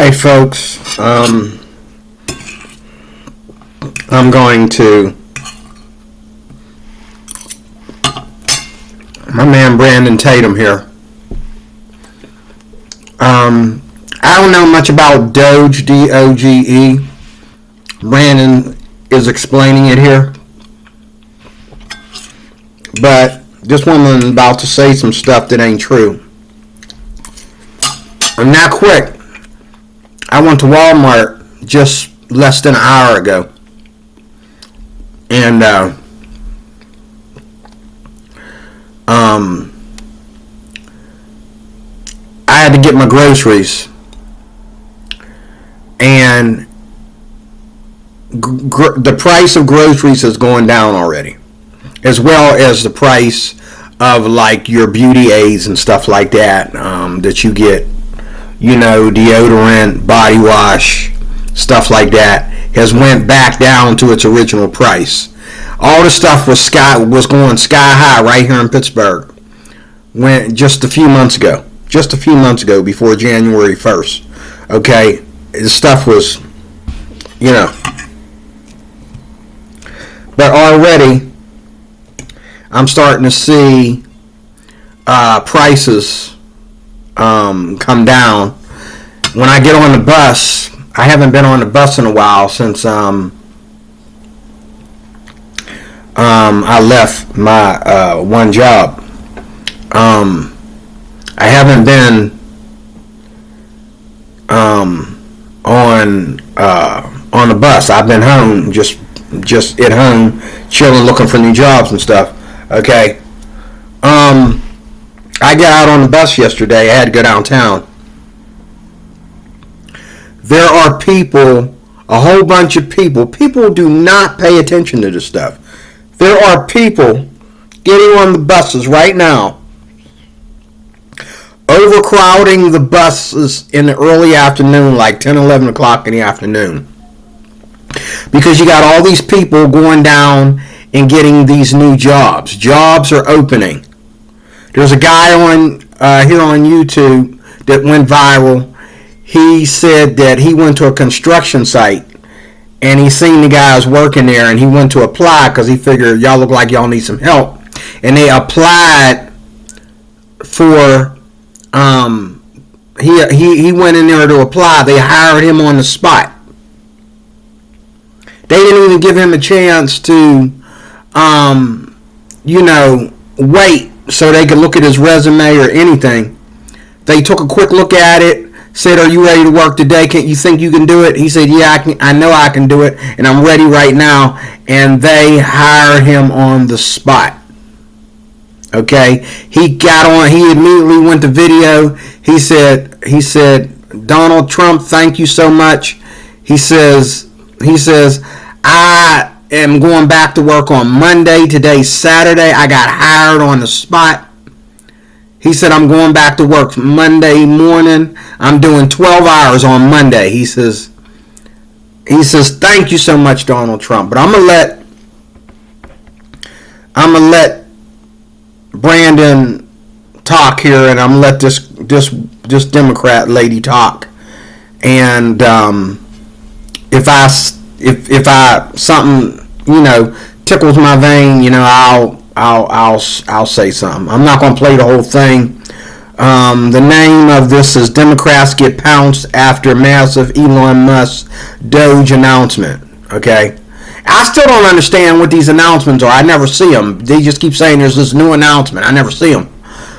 Hi, folks. I'm going to my man Brandon Tatum here. I don't know much about Doge, D-O-G-E. Brandon is explaining it here. But this woman is about to say some stuff that ain't true. And now quick, I went to Walmart just less than an hour ago. And I had to get my groceries. And the price of groceries is going down already, as well as the price of like your beauty aids and stuff like that that you get, deodorant, body wash, stuff like that has went back down to its original price. All the stuff was going sky high right here in Pittsburgh when just a few months ago before January 1st. Okay, the stuff was, but already I'm starting to see prices come down. When I get on the bus, I haven't been on the bus in a while since I left my one job. I haven't been on the bus. I've been home, just at home, chilling, looking for new jobs and stuff. Okay. I got out on the bus yesterday. I had to go downtown. There are people, a whole bunch of people. People do not pay attention to this stuff. There are people getting on the buses right now, overcrowding the buses in the early afternoon, like 10, 11 o'clock in the afternoon. Because you got all these people going down and getting these new jobs. Jobs are opening. There's a guy on here on YouTube that went viral. He said that he went to a construction site and he seen the guys working there, and he went to apply because he figured y'all look like y'all need some help. And they applied for he went in there to apply. They hired him on the spot. They didn't even give him a chance to wait so they could look at his resume or anything. They took a quick look at it, said, "Are you ready to work today? Can you think you can do it?" He said, "Yeah, I know I can do it, and I'm ready right now." And they hired him on the spot. Okay, he got on. He immediately went to video. He said, "Donald Trump, thank you so much." He says, "I am going back to work on Monday. Today's Saturday. I got hired on the spot." He said, "I'm going back to work Monday morning. I'm doing 12 hours on Monday." He says, "Thank you so much, Donald Trump." But I'm gonna let Brandon talk here, and I'm gonna let this Democrat lady talk. And if I something tickles my vein, I'll say something. I'm not gonna play the whole thing. The name of this is Democrats Get Pounced After Massive Elon Musk Doge Announcement. Okay, I still don't understand what these announcements are. I never see them. They just keep saying there's this new announcement. I never see them.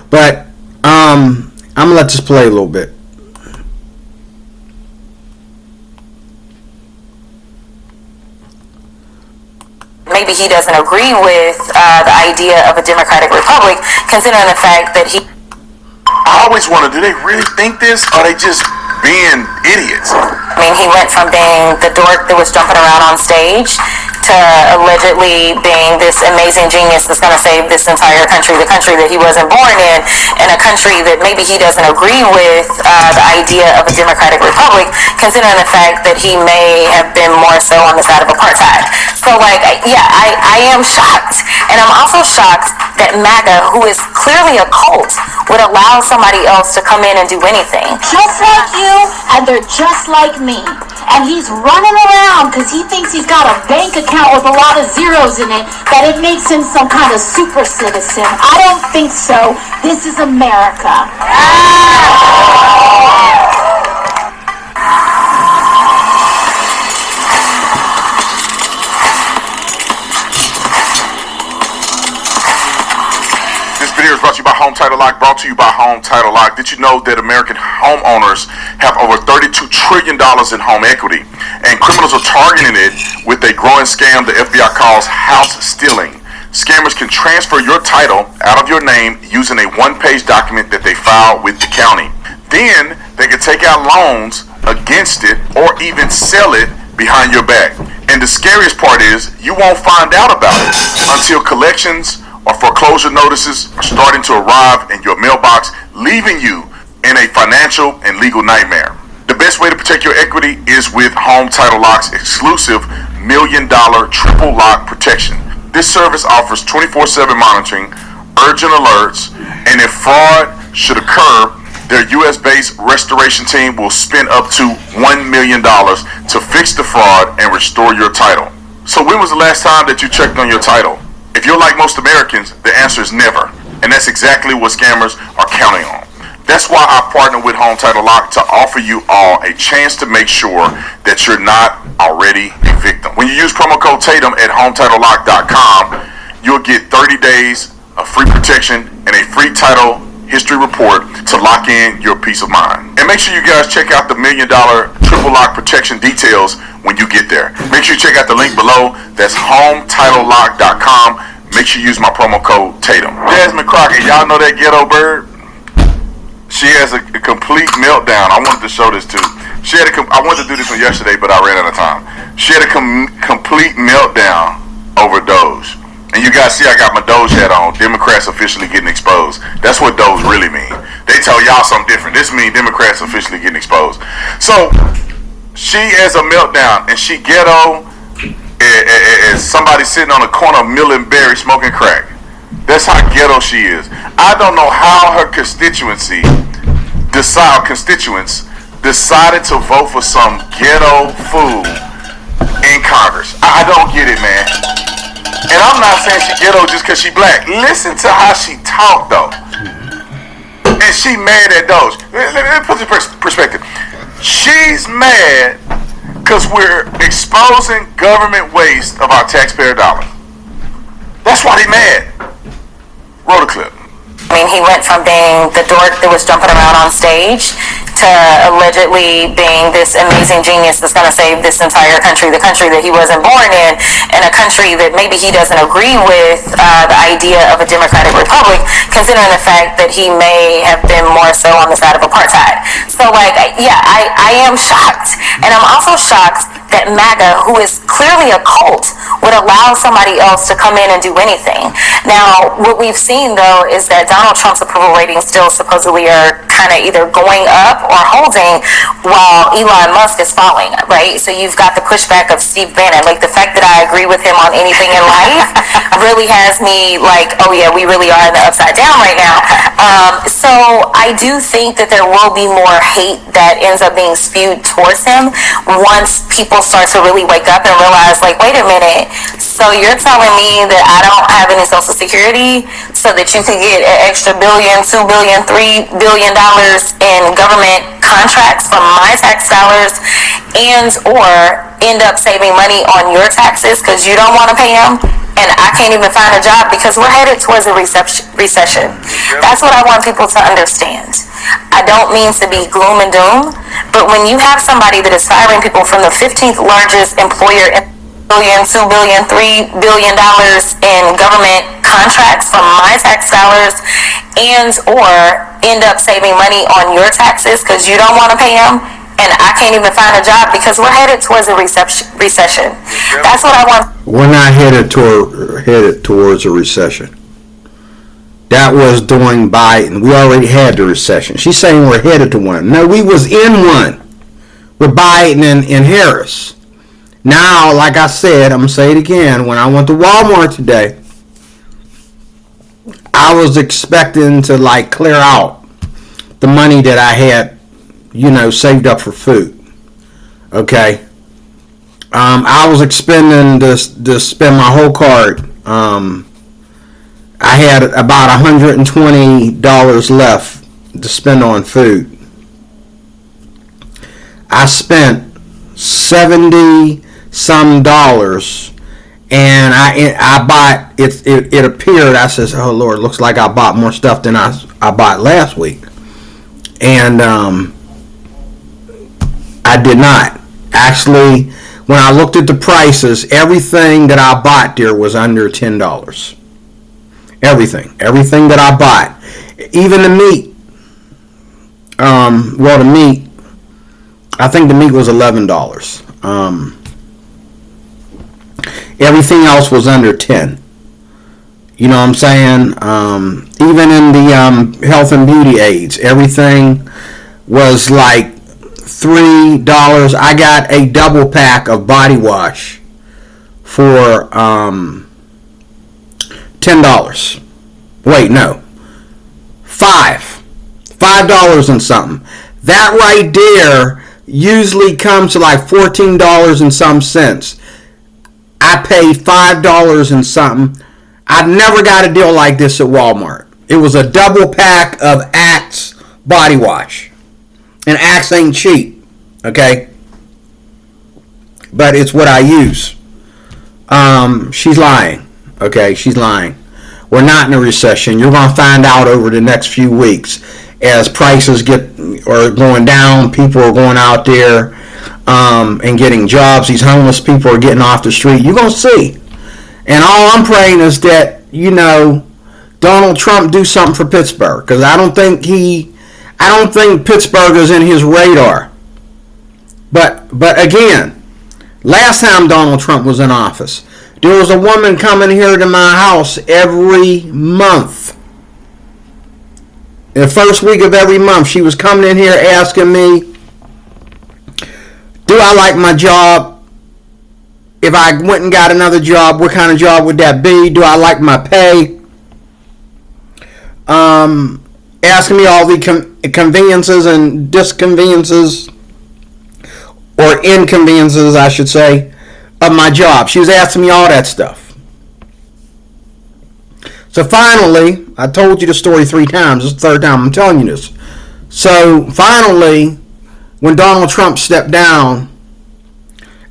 But I'm gonna let this play a little bit. Maybe he doesn't agree with the idea of a democratic republic, considering the fact that he... I always wonder, do they really think this, or are they just being idiots? I mean, he went from being the dork that was jumping around on stage to allegedly being this amazing genius that's going to save this entire country, the country that he wasn't born in, and a country that maybe he doesn't agree with the idea of a democratic republic, considering the fact that he may have been more so on the side of apartheid. So, I am shocked. And I'm also shocked that MAGA, who is clearly a cult, would allow somebody else to come in and do anything. Just like you, and they're just like me. And he's running around because he thinks he's got a bank account with a lot of zeros in it, that it makes him some kind of super citizen. I don't think so. This is America. This video is brought to you by Home Title Lock, brought to you by Home Title Lock. Did you know that American homeowners have over $32 trillion in home equity? And criminals are targeting it with a growing scam the FBI calls house stealing. Scammers can transfer your title out of your name using a one-page document that they file with the county. Then they can take out loans against it or even sell it behind your back. And the scariest part is you won't find out about it until collections or foreclosure notices are starting to arrive in your mailbox, leaving you in a financial and legal nightmare. The best way to protect your equity is with Home Title Lock's exclusive $1 million triple lock protection. This service offers 24/7 monitoring, urgent alerts, and if fraud should occur, their US-based restoration team will spend up to $1 million to fix the fraud and restore your title. So when was the last time that you checked on your title? If you're like most Americans, the answer is never. And that's exactly what scammers are counting on. That's why I partner with Home Title Lock to offer you all a chance to make sure that you're not already a victim. When you use promo code Tatum at HometitleLock.com, you'll get 30 days of free protection and a free title history report to lock in your peace of mind. And make sure you guys check out the $1 million triple lock protection details when you get there. Make sure you check out the link below. That's HometitleLock.com. Make sure you use my promo code Tatum. Jasmine Crockett, y'all know that ghetto bird? She has a complete meltdown. I wanted to show this too. I wanted to do this one yesterday, but I ran out of time. She had a complete meltdown over Doge. And you guys see I got my Doge hat on. Democrats officially getting exposed. That's what Doge really mean. They tell y'all something different. This means Democrats officially getting exposed. So she has a meltdown, and she ghetto as somebody sitting on the corner of Mill and Berry smoking crack. That's how ghetto she is. I don't know how her constituents decided to vote for some ghetto fool in Congress. I don't get it, man. And I'm not saying she ghetto just because she black. Listen to how she talk, though. And she mad at Doge. Let me put this in perspective. She's mad because we're exposing government waste of our taxpayer dollars. That's why they mad. Roll the clip. I mean, he went from being the dork that was jumping around on stage to allegedly being this amazing genius that's going to save this entire country, the country that he wasn't born in, and a country that maybe he doesn't agree with the idea of a democratic republic, considering the fact that he may have been more so on the side of apartheid. So, like, yeah, I am shocked. And I'm also shocked that MAGA, who is clearly a cult, would allow somebody else to come in and do anything. Now, what we've seen, though, is that Donald Trump's approval ratings still supposedly are kind of either going up or holding while Elon Musk is falling, right? So you've got the pushback of Steve Bannon. Like, the fact that I agree with him on anything in life really has me like, oh yeah, we really are in the upside down right now. So I do think that there will be more hate that ends up being spewed towards him once people start to really wake up and realize, like, wait a minute, so you're telling me that I don't have any Social Security so that you could get an extra billion, $2 billion, $3 billion in government contracts from my tax dollars, and or end up saving money on your taxes because you don't want to pay them, and I can't even find a job because we're headed towards a recession. That's what I want people to understand. I don't mean to be gloom and doom, but when you have somebody that is firing people from the 15th largest employer in $1 billion, $2 billion, $3 billion in government contracts from my tax dollars, and or end up saving money on your taxes because you don't want to pay them, and I can't even find a job because we're headed towards a recession. That's what I want. We're not headed towards a recession. That was during Biden. We already had the recession. She's saying we're headed to one. No, we was in one with Biden and Harris. Now, like I said, I'm going to say it again. When I went to Walmart today, I was expecting to, like, clear out the money that I had saved up for food. Okay. I was expending to spend my whole card. I had about $120 left to spend on food. I spent $70 some dollars, and I bought it. It appeared. I says, "Oh Lord, looks like I bought more stuff than I bought last week," and I did not. Actually, when I looked at the prices, everything that I bought there was under $10. Everything that I bought, even the meat. The meat. I think the meat was $11. Everything else was under 10. You know what I'm saying? Even in the health and beauty aids, everything was like $3. I got a double pack of body wash for $10. Wait, no. $5 and something. That right there usually comes to like $14 and some cents. I paid $5 and something. I've never got a deal like this at Walmart. It was a double pack of Axe body wash. And Axe ain't cheap. Okay? But it's what I use. She's lying. Okay? She's lying. We're not in a recession. You're going to find out over the next few weeks. As prices are going down, people are going out there and getting jobs. These homeless people are getting off the street. You're going to see. And all I'm praying is that, Donald Trump do something for Pittsburgh. Because I don't think Pittsburgh is in his radar. But again, last time Donald Trump was in office, there was a woman coming here to my house every month. In the first week of every month, she was coming in here asking me, do I like my job? If I went and got another job, what kind of job would that be? Do I like my pay? Asking me all the conveniences and disconveniences, or inconveniences, I should say, of my job. She was asking me all that stuff. So finally, I told you the story 3 times. This is the 3rd time I'm telling you this. So finally, when Donald Trump stepped down,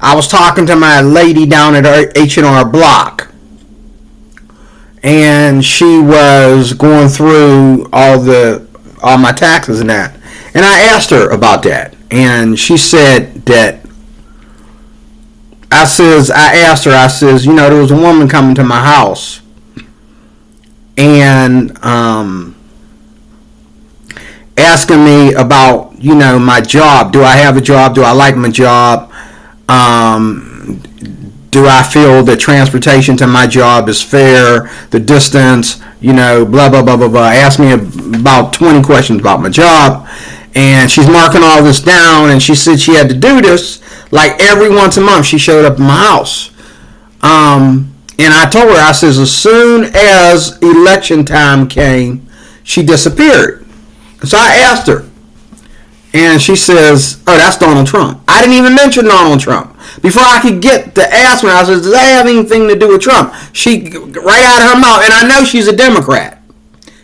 I was talking to my lady down at H&R Block. And she was going through all my taxes and that. And I asked her about that. And she said that, I asked her, there was a woman coming to my house. And asking me about, my job. Do I have a job? Do I like my job? Do I feel that transportation to my job is fair? The distance, blah, blah, blah, blah, blah. Asked me about 20 questions about my job. And she's marking all this down. And she said she had to do this like every once a month. She showed up at my house. And I told her, I says, as soon as election time came, she disappeared. So I asked her. And she says, oh, that's Donald Trump. I didn't even mention Donald Trump. Before I could get to ask her, I said, does that have anything to do with Trump? She, right out of her mouth, and I know she's a Democrat.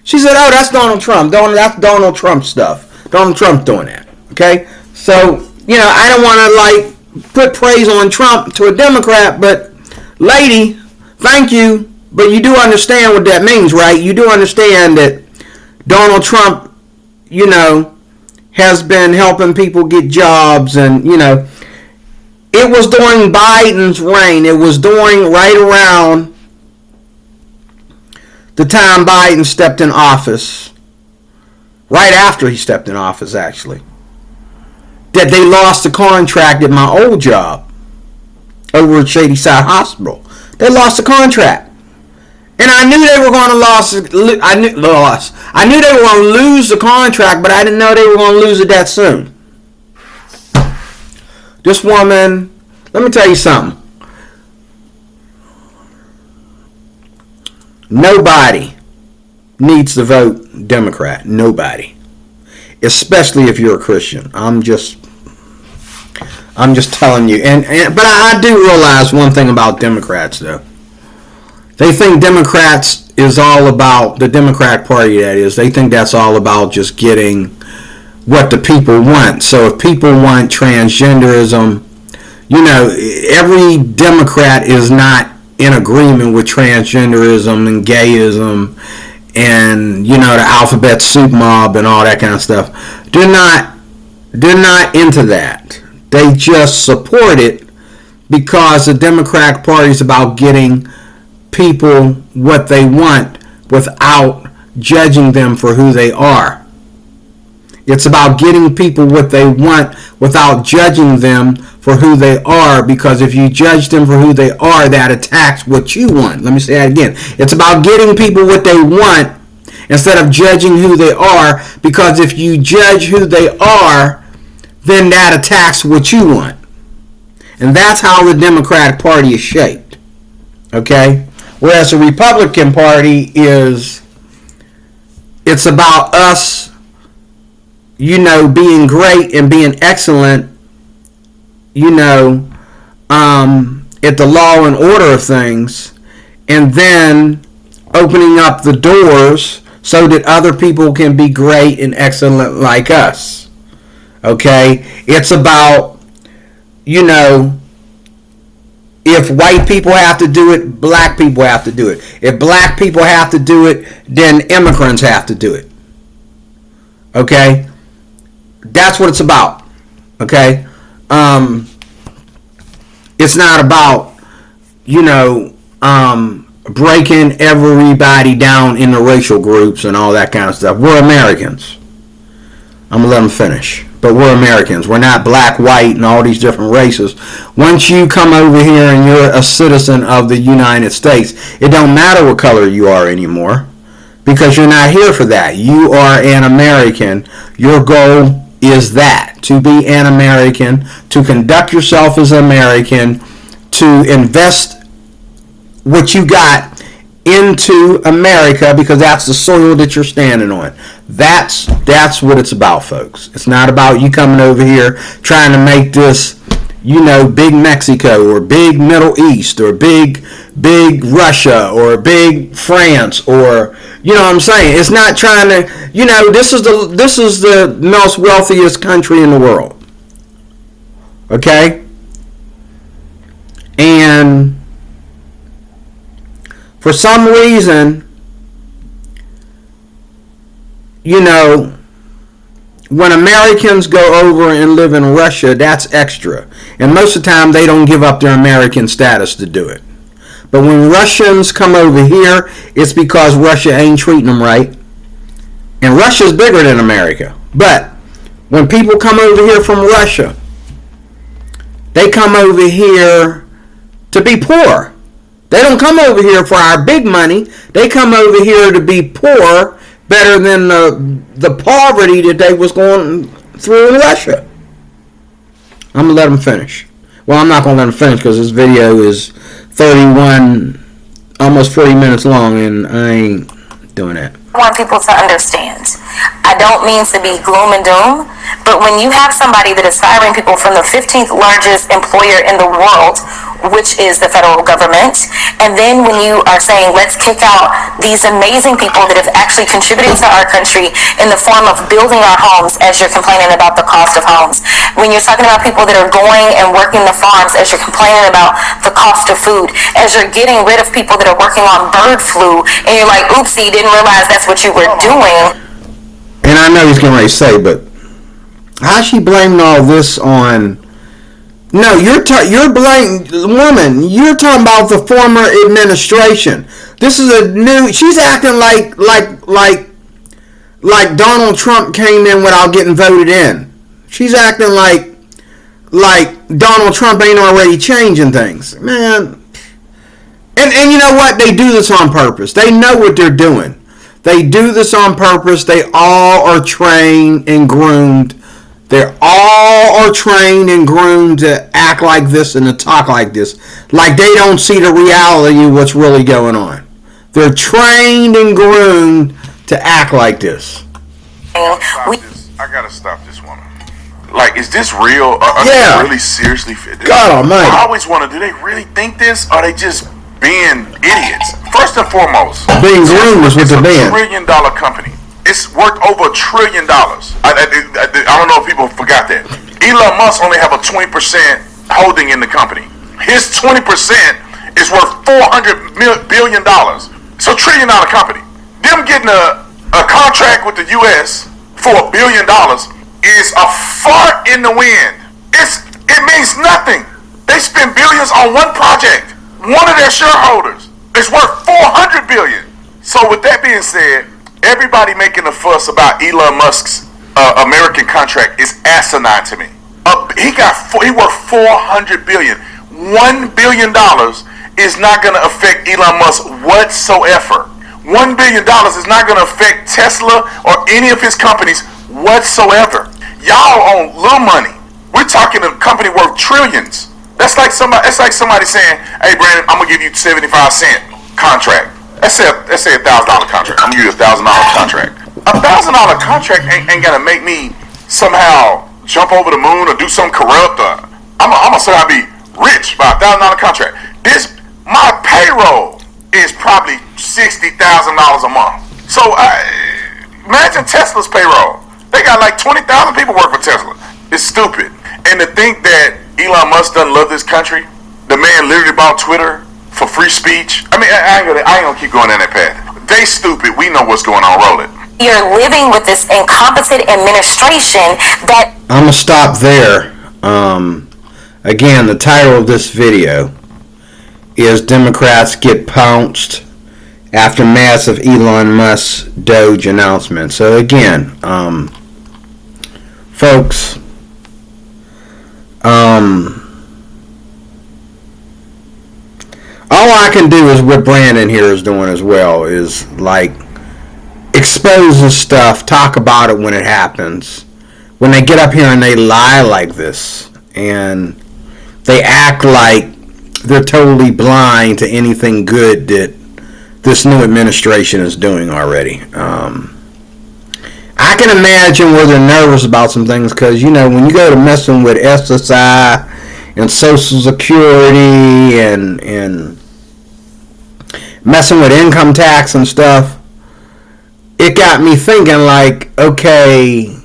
She said, oh, that's Donald Trump. That's Donald Trump stuff. Donald Trump doing that. Okay? So, I don't want to, put praise on Trump to a Democrat, but, lady, thank you, but you do understand what that means, right? You do understand that Donald Trump, has been helping people get jobs, and, it was during Biden's reign. It was during right around the time Biden stepped in office, right after he stepped in office, actually, that they lost the contract at my old job over at Shadyside Hospital. They lost the contract. And I knew they were going to I knew they were going to lose the contract, but I didn't know they were going to lose it that soon. This woman, let me tell you something. Nobody needs to vote Democrat. Nobody. especially if you're a Christian. I'm just telling you. But I do realize one thing about Democrats, though. They think Democrats is all about, the Democratic Party that is, they think that's all about just getting what the people want. So if people want transgenderism, you know, every Democrat is not in agreement with transgenderism and gayism and, you know, the alphabet soup mob and all that kind of stuff. They're not into that. They just support it because the Democratic Party is about getting people what they want without judging them for who they are. It's about getting people what they want without judging them for who they are, because if you judge them for who they are, that attacks what you want. Let me say that again. It's about getting people what they want instead of judging who they are, because if you judge who they are, then that attacks what you want. And that's how the Democratic Party is shaped. Okay? Whereas the Republican Party it's about us, you know, being great and being excellent, you know, at the law and order of things, and then opening up the doors so that other people can be great and excellent like us. Okay? It's about, you know, if white people have to do it, black people have to do it. If black people have to do it, then immigrants have to do it. Okay? That's what it's about. Okay? It's not about, you know, breaking everybody down into racial groups and all that kind of stuff. We're Americans. I'm going to let them finish. But we're Americans. We're not black, white, and all these different races. Once you come over here and you're a citizen of the United States, it don't matter what color you are anymore, because you're not here for that. You are an American. Your goal is that, to be an American, to conduct yourself as an American, to invest what you got into America, because that's the soil that you're standing on. That's what it's about, folks. It's not about you coming over here trying to make this, you know, big Mexico or big Middle East or big Russia or big France, or, you know what I'm saying? It's not trying to, you know, this is the most wealthiest country in the world. Okay? And for some reason, you know, when Americans go over and live in Russia, that's extra. And most of the time, they don't give up their American status to do it. But when Russians come over here, it's because Russia ain't treating them right. And Russia's bigger than America. But when people come over here from Russia, they come over here to be poor. They don't come over here for our big money. They come over here to be poor, better than the poverty that they was going through in Russia. I'm going to let them finish. Well, I'm not going to let them finish because this video is 31, almost 40 minutes long, and I ain't doing that. I want people to understand. I don't mean to be gloom and doom, but when you have somebody that is firing people from the 15th largest employer in the world, which is the federal government, and then when you are saying, let's kick out these amazing people that have actually contributed to our country in the form of building our homes, as you're complaining about the cost of homes, when you're talking about people that are going and working the farms, as you're complaining about the cost of food, as you're getting rid of people that are working on bird flu, and you're like, oopsie, didn't realize that's what you were doing. And I know he's getting ready to say, but how's she blaming all this on? No, you're blaming, woman. You're talking about the former administration. This is a new. She's acting like Donald Trump came in without getting voted in. She's acting like Donald Trump ain't already changing things, man. And you know what? They do this on purpose. They know what they're doing. They do this on purpose. They all are trained and groomed. They all are trained and groomed to act like this and to talk like this. Like they don't see the reality of what's really going on. They're trained and groomed to act like this. I gotta stop this woman. Like, is this real? Are Yeah. they really seriously? God almighty. I always wonder, do they really think this? Or are they just being idiots? First and foremost, Being groomed is what it's they're a being. $1 trillion company. It's worth over $1 trillion. I don't know if people forgot that. Elon Musk only have a 20% holding in the company. His 20% is worth $400 billion. It's a $1 trillion company. Them getting a contract with the U.S. for $1 billion is a fart in the wind. It means nothing. They spend billions on one project. One of their shareholders is worth $400 billion. So with that being said, everybody making a fuss about Elon Musk's American contract is asinine to me. He worth $400 billion. $1 billion is not going to affect Elon Musk whatsoever. $1 billion is not going to affect Tesla or any of his companies whatsoever. Y'all own little money. We're talking a company worth trillions. That's like somebody saying, "Hey, Brandon, I'm gonna give you 75-cent contract." Let's say $1,000 contract. I'm gonna give you $1,000 contract. $1,000 contract ain't gonna make me somehow jump over the moon or do something corrupt. I'm gonna somehow be rich by $1,000 contract. My payroll is probably $60,000 a month. So imagine Tesla's payroll. They got like 20,000 people work for Tesla. It's stupid. And to think that Elon Musk doesn't love this country, the man literally bought Twitter for free speech. I mean, I ain't gonna keep going down that path. They stupid. We know what's going on. Roll it. You're living with this incompetent administration that... I'm gonna stop there. Again, the title of this video is "Democrats Get Pounced After Massive Elon Musk Doge Announcement." So again, folks, all I can do is what Brandon here is doing as well, is like expose this stuff, talk about it when it happens. When they get up here and they lie like this, and they act like they're totally blind to anything good that this new administration is doing already. I can imagine where they're nervous about some things, because, you know, when you go to messing with SSI and Social Security and messing with income tax and stuff, it got me thinking, like, okay,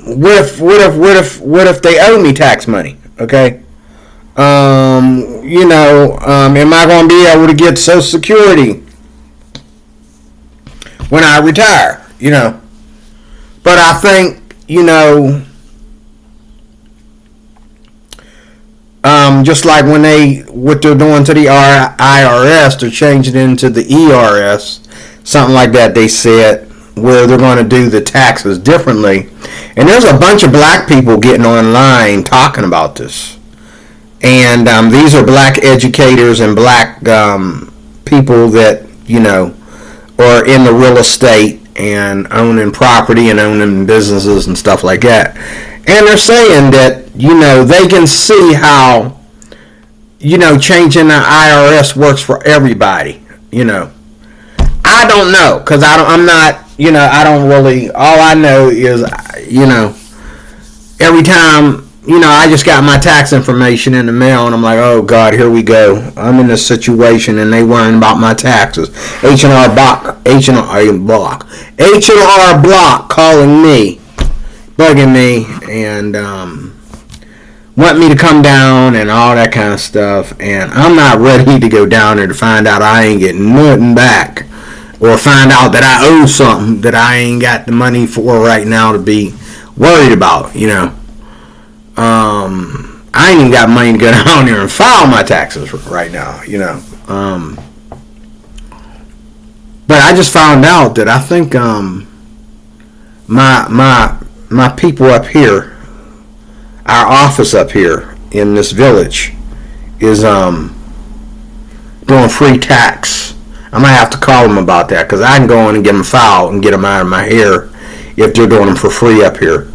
what if they owe me tax money? Okay, am I going to be able to get Social Security when I retire? You know, but I think, just like what they're doing to the IRS, they're changing it into the ERS, something like that. They said, where they're going to do the taxes differently. And there's a bunch of black people getting online talking about this. And these are black educators and black people that, are in the real estate and owning property and owning businesses and stuff like that. And they're saying that, they can see how, changing the IRS works for everybody, I don't know, because I'm not, I don't really, all I know is, every time, I just got my tax information in the mail and I'm like, oh God, here we go. I'm in this situation and they worrying about my taxes. H&R Block calling me, bugging me, and want me to come down and all that kind of stuff. And I'm not ready to go down there to find out I ain't getting nothing back, or find out that I owe something that I ain't got the money for right now to be worried about, I ain't even got money to go down there and file my taxes right now, But I just found out that I think my people up here, our office up here in this village, is doing free tax. I might have to call them about that, because I can go in and get them filed and get them out of my hair if they're doing them for free up here.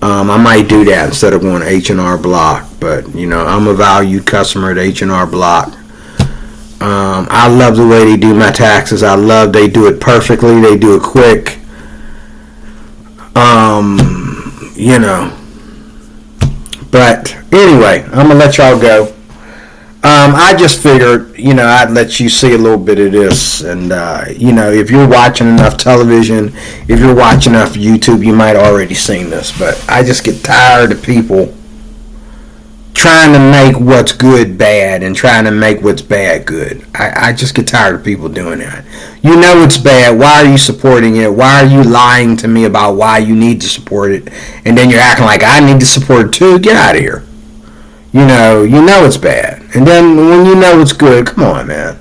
I might do that instead of going to H&R Block, but I'm a valued customer at H&R Block. I love the way they do my taxes. I love they do it perfectly. They do it quick. You know. But anyway, I'm gonna let y'all go. I just figured, I'd let you see a little bit of this, and if you're watching enough television, if you're watching enough YouTube, you might already seen this. But I just get tired of people trying to make what's good bad and trying to make what's bad good. I just get tired of people doing that. You know it's bad. Why are you supporting it? Why are you lying to me about why you need to support it? And then you're acting like I need to support it too? Get out of here. You know it's bad. And then when you know it's good, come on, man.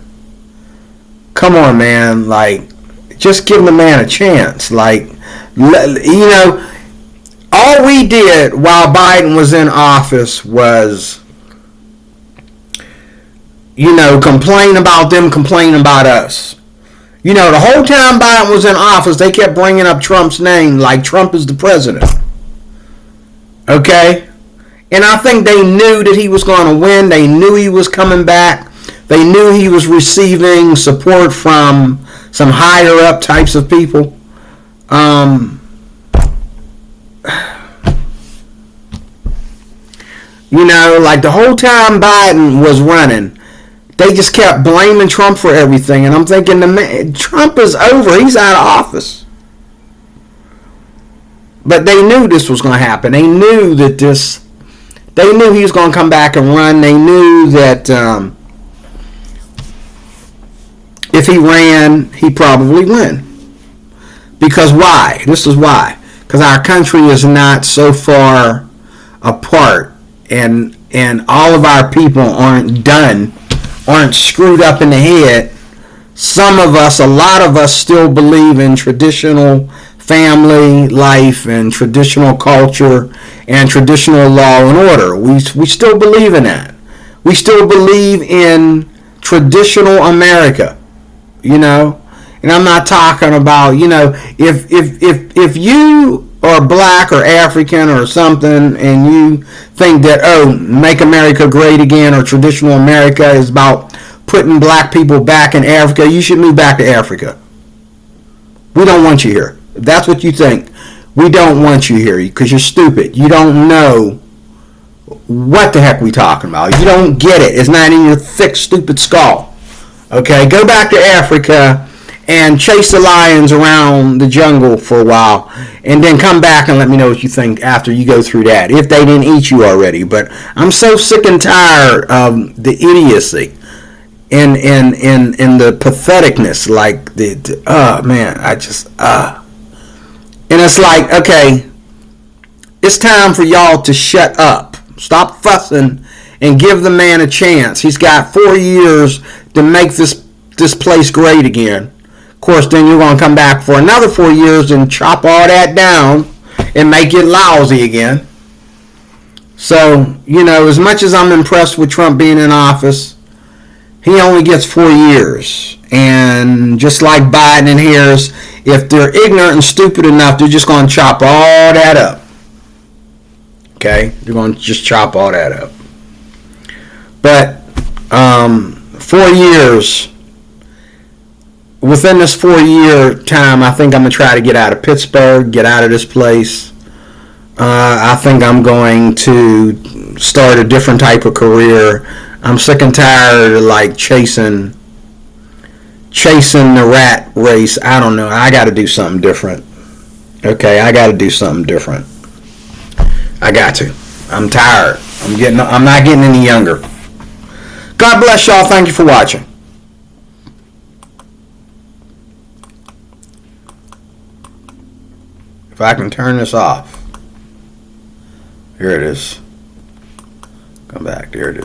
Come on, man. Like, just give the man a chance. Like, all we did while Biden was in office was, complain about them complaining about us. The whole time Biden was in office, they kept bringing up Trump's name like Trump is the president. Okay? And I think they knew that he was going to win. They knew he was coming back. They knew he was receiving support from some higher up types of people. Like the whole time Biden was running, they just kept blaming Trump for everything. And I'm thinking, Trump is over. He's out of office. But they knew this was going to happen. They knew that They knew he was going to come back and run. They knew that if he ran, he'd probably win. Because why? This is why. Because our country is not so far apart, and all of our people aren't screwed up in the head. Some of us, a lot of us, still believe in traditional family life and traditional culture and traditional law and order. We still believe in that. We still believe in traditional America, And I'm not talking about, if you are black or African or something and you think that, make America great again or traditional America is about putting black people back in Africa, you should move back to Africa. We don't want you here. If that's what you think, we don't want you here because you're stupid. You don't know what the heck we talking about. You don't get it. It's not in your thick, stupid skull. Okay, go back to Africa and chase the lions around the jungle for a while and then come back and let me know what you think after you go through that, if they didn't eat you already. But I'm so sick and tired of the idiocy and the patheticness, like and it's like, okay, it's time for y'all to shut up. Stop fussing and give the man a chance. He's got 4 years to make this place great again. Of course, then you're going to come back for another 4 years and chop all that down and make it lousy again. So, as much as I'm impressed with Trump being in office, he only gets 4 years. And just like Biden and Harris, if they're ignorant and stupid enough, they're just going to chop all that up. Okay? They're going to just chop all that up. But 4 years, within this 4-year time, I think I'm going to try to get out of Pittsburgh, get out of this place. I think I'm going to start a different type of career. I'm sick and tired of chasing the rat race. I don't know. I got to do something different. Okay, I got to do something different. I got to. I'm tired. I'm not getting any younger. God bless y'all. Thank you for watching. If I can turn this off. Here it is. Come back. There it is.